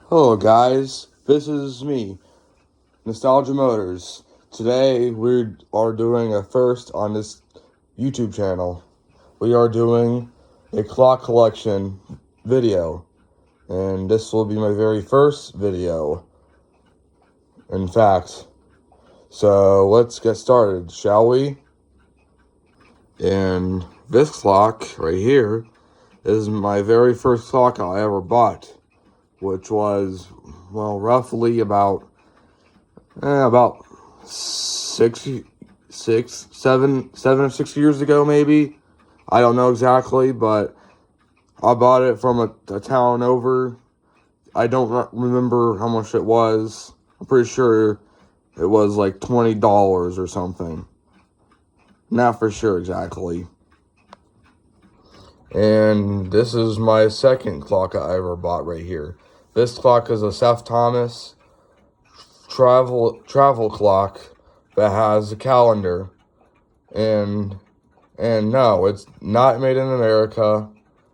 Hello guys, this is me, Nostalgia Motors. Today we are doing a first on this YouTube channel. We are doing a clock collection video, and this will be my very first video, in fact. So let's get started, shall we? And this clock right here is my very first clock I ever bought, which was, well, roughly about 7 or 6 years ago, maybe. I don't know exactly, but I bought it from a town over. I don't remember how much it was. I'm pretty sure it was like $20 or something. Not for sure exactly. And this is my second clock I ever bought right here. This clock is a Seth Thomas travel clock that has a calendar, and no, it's not made in America.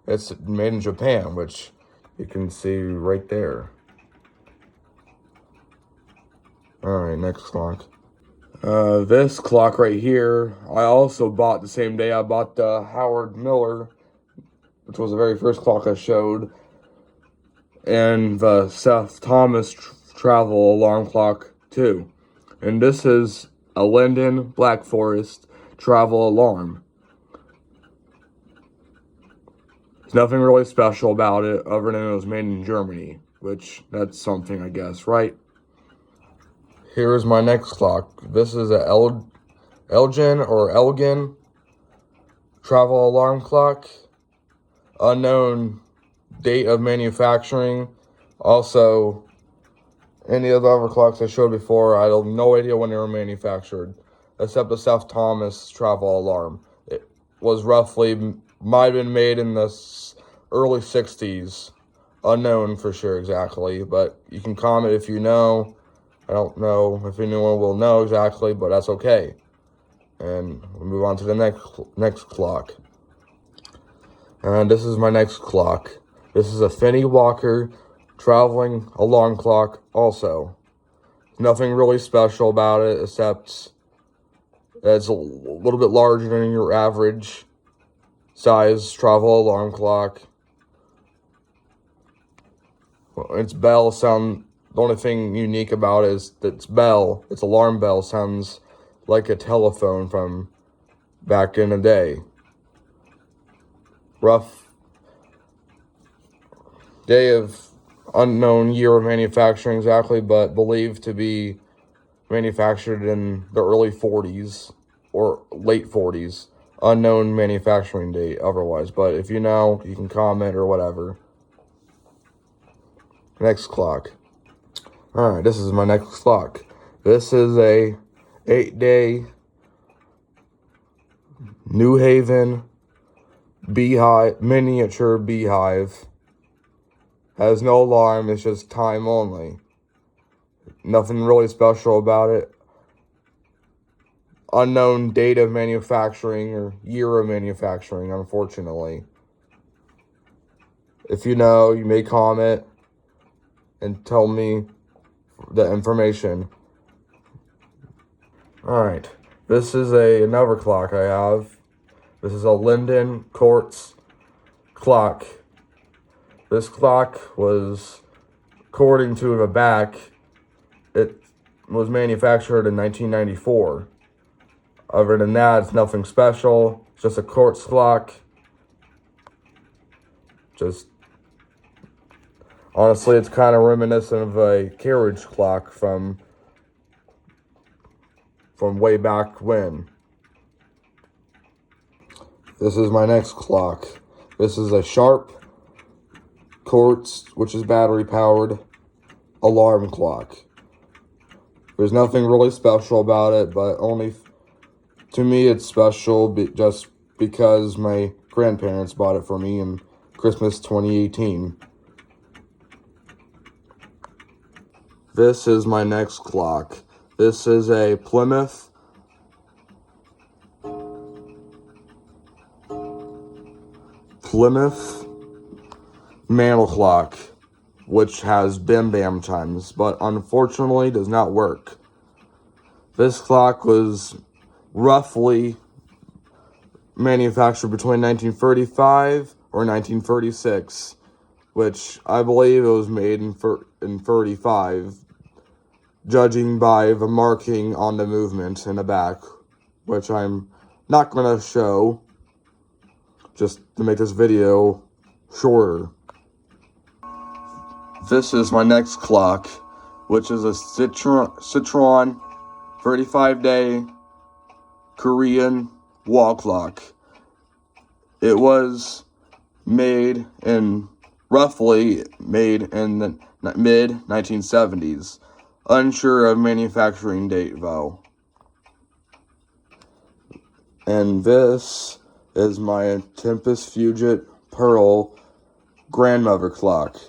It's made in Japan, which you can see right there. Alright, next clock. This clock right here, I also bought the same day I bought the Howard Miller, which was the very first clock I showed, and the Seth Thomas travel alarm clock too. And this is a Linden Black Forest travel alarm. There's nothing really special about it other than it was made in Germany, which that's something, I guess, right? Here's my next clock. This is a Elgin or Elgin travel alarm clock. Unknown date of manufacturing. Also, any of the other clocks I showed before, I have no idea when they were manufactured, except the Seth Thomas travel alarm. It was might have been made in the early 60s. Unknown for sure exactly, but you can comment if you know. I don't know if anyone will know exactly, but that's okay. And we'll move on to the next clock. And this is my next clock. This is a Fny Walker traveling alarm clock also. Nothing really special about it, except it's a little bit larger than your average size travel alarm clock. Its bell sound, the only thing unique about it is that its alarm bell sounds like a telephone from back in the day. Rough day of unknown year of manufacturing exactly, but believed to be manufactured in the early 40s or late 40s. Unknown manufacturing date otherwise, but if you know, you can comment or whatever. Next clock. Alright, this is my next clock. This is a 8-day New Haven beehive, miniature beehive. Has no alarm, it's just time only. Nothing really special about it. Unknown date of manufacturing or year of manufacturing, unfortunately. If you know, you may comment and tell me the information. Alright, this is another clock I have. This is a Linden quartz clock. This clock was, according to the back, it was manufactured in 1994. Other than that, it's nothing special. It's just a quartz clock. Honestly, it's kind of reminiscent of a carriage clock from way back when. This is my next clock. This is a sharp quartz, which is battery powered, alarm clock. There's nothing really special about it, but only to me it's special just because my grandparents bought it for me in Christmas 2018. This is my next clock. This is a Plymouth mantle clock. which has bim bam chimes, but unfortunately does not work. This clock was roughly manufactured between 1935 or 1936, which I believe it was made in 35, judging by the marking on the movement in the back, which I'm not going to show, just to make this video shorter. This is my next clock, which is a Citron 35-day Korean wall clock. It was roughly made in the mid-1970s. Unsure of manufacturing date, though. And this is my Tempest Fugit Pearl grandmother clock.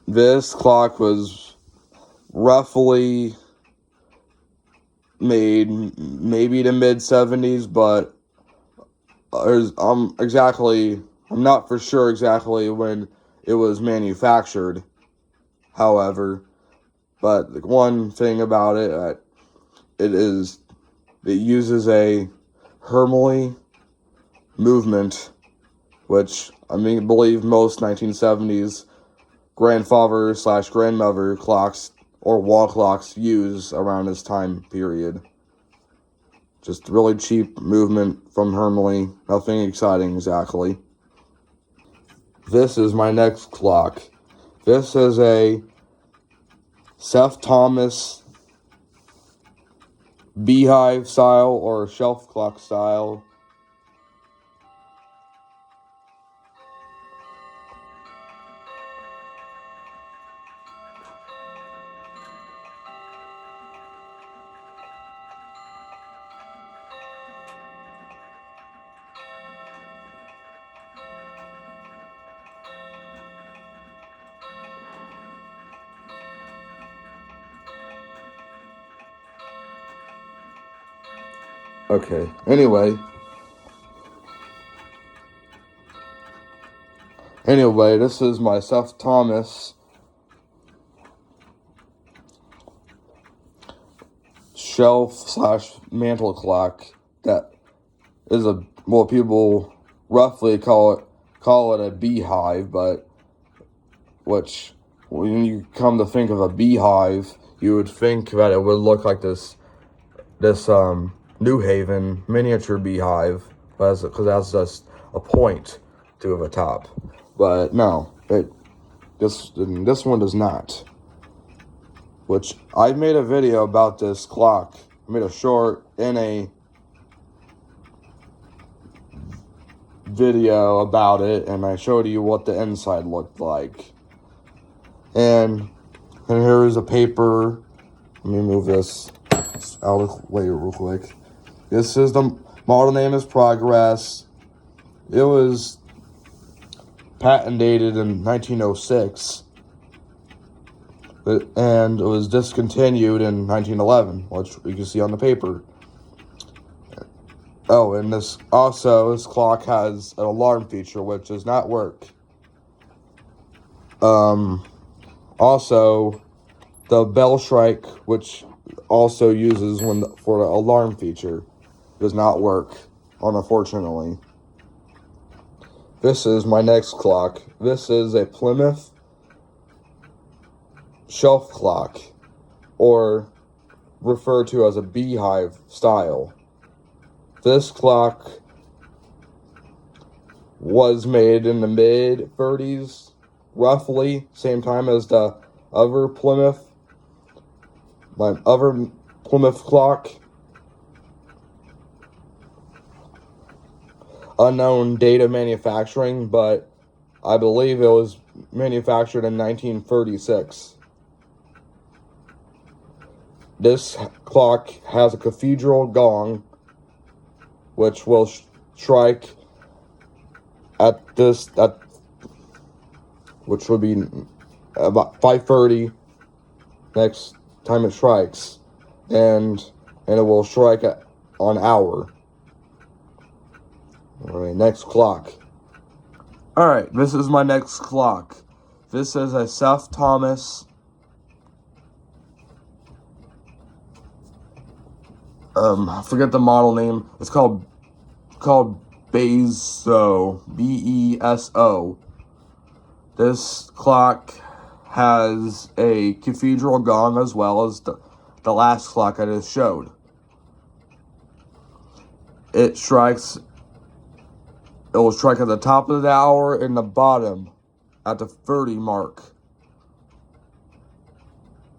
This clock was roughly made maybe the mid-70s, but I'm not for sure exactly when it was manufactured. However, but the one thing about it, it uses a Hermle movement, which I believe most 1970s grandfather/grandmother clocks or wall clocks use around this time period. Just really cheap movement from Hermle, nothing exciting exactly. This is my next clock. This is a Seth Thomas beehive style or shelf clock style. Okay, anyway, this is my Seth Thomas shelf/mantle clock that is people roughly call it a beehive, but which when you come to think of a beehive, you would think that it would look like this New Haven miniature beehive, because it has just a point to the top. But no, this one does not. Which I made a video about this clock. I made a short and a video about it, and I showed you what the inside looked like. And here is a paper. Let me move this out of the way real quick. This is the model name is Progress. It was patent dated in 1906. And it was discontinued in 1911, which you can see on the paper. Oh, and this clock has an alarm feature, which does not work. Also, the bell strike, which also uses for the alarm feature, does not work, unfortunately. This is my next clock. This is a Plymouth shelf clock, or referred to as a beehive style. This clock was made in the mid-30s, roughly same time as the other Plymouth clock. Unknown date of manufacturing, but I believe it was manufactured in 1936. This clock has a cathedral gong, which will strike which would be about 5:30 next time it strikes, and it will strike on hour. All right, next clock. Alright, this is my next clock. This is a Seth Thomas I forget the model name. It's called Beso, B-E-S-O. This clock has a cathedral gong as well as the last clock I just showed. It will strike at the top of the hour and the bottom at the 30 mark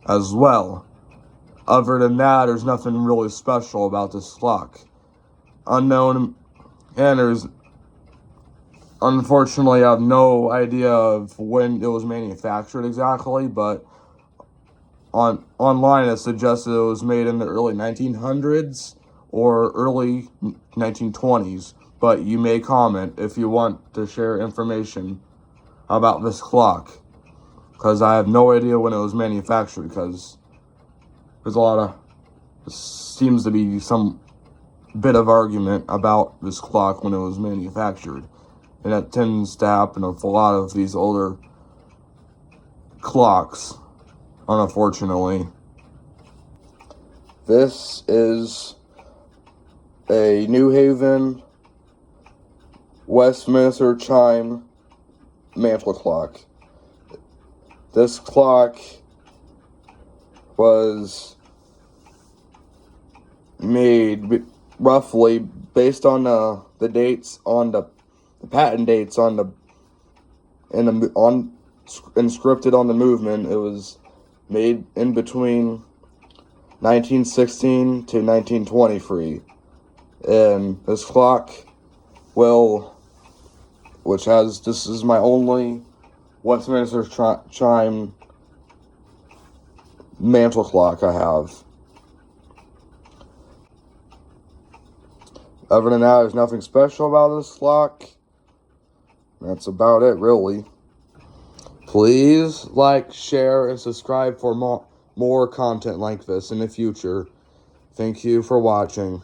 as well. Other than that, there's nothing really special about this clock. Unknown, and unfortunately, I have no idea of when it was manufactured exactly, but online it suggested it was made in the early 1900s or early 1920s, but you may comment if you want to share information about this clock, because I have no idea when it was manufactured, because seems to be some bit of argument about this clock when it was manufactured, and that tends to happen with a lot of these older clocks, unfortunately. This is a New Haven Westminster chime mantle clock. This clock was made roughly based on the dates on the patent dates on inscripted on the movement. It was made in between 1916 to 1923, and this clock this is my only Westminster chime mantle clock I have. Other than that, there's nothing special about this clock. That's about it, really. Please like, share, and subscribe for more content like this in the future. Thank you for watching.